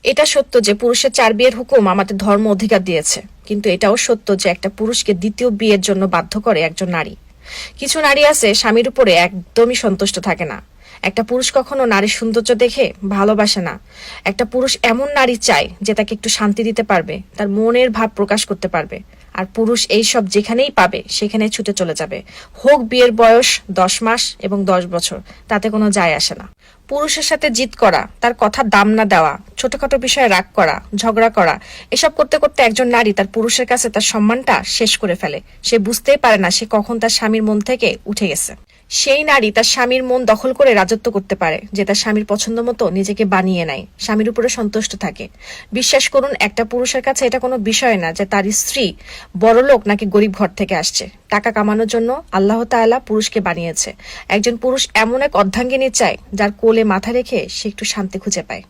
এটা সত্য যে পুরুষের 4 বিয়ের হুকুম আমাদের ধর্ম অধিকার দিয়েছে, কিন্তু এটাও সত্য যে একটা পুরুষকে দ্বিতীয় বিয়ের জন্য বাধ্য করে একজন নারী। কিছু নারী আছে স্বামীর উপরে একদমই সন্তুষ্ট থাকে না। একটা পুরুষ কখনো নারীর সৌন্দর্য দেখে ভালোবাসে না। একটা পুরুষ এমন নারী চায় যে তাকে একটু শান্তি দিতে পারবে, তার মনের ভাব প্রকাশ করতে পারবে। আর পুরুষ এই সব যেখানেই পাবে সেখানেই ছুটে চলে যাবে, হোক বিয়ের বয়স 10 মাস এবং 10 বছর, তাতে কোনো যায় আসে না। পুরুষের সাথে জিদ করা, তার কথার দাম না দেওয়া, ছোটখাটো বিষয়ে রাগ করা, ঝগড়া করা, এসব করতে করতে একজন নারী তার পুরুষের কাছে তার সম্মানটা শেষ করে ফেলে। সে বুঝতেই পারে না সে কখন তার স্বামীর মন থেকে উঠে গেছে। সেই নারী তার স্বামীর মন দখল করে রাজত্ব করতে পারে, যে তার স্বামীর পছন্দ মতো নিজেকে বানিয়ে নেয়, স্বামীর উপরে সন্তুষ্ট থাকে। বিশ্বাস করুন, একটা পুরুষের কাছে এটা কোনো বিষয় না যে তার স্ত্রী বড়লোক নাকি গরিব ঘর থেকে আসছে। টাকা কামানোর জন্য আল্লাহ তাআলা পুরুষকে বানিয়েছে। একজন পুরুষ এমন এক অর্ধাঙ্গিনী চায় যার কোলে মাথা রেখে সে একটু শান্তি খুঁজে পায়।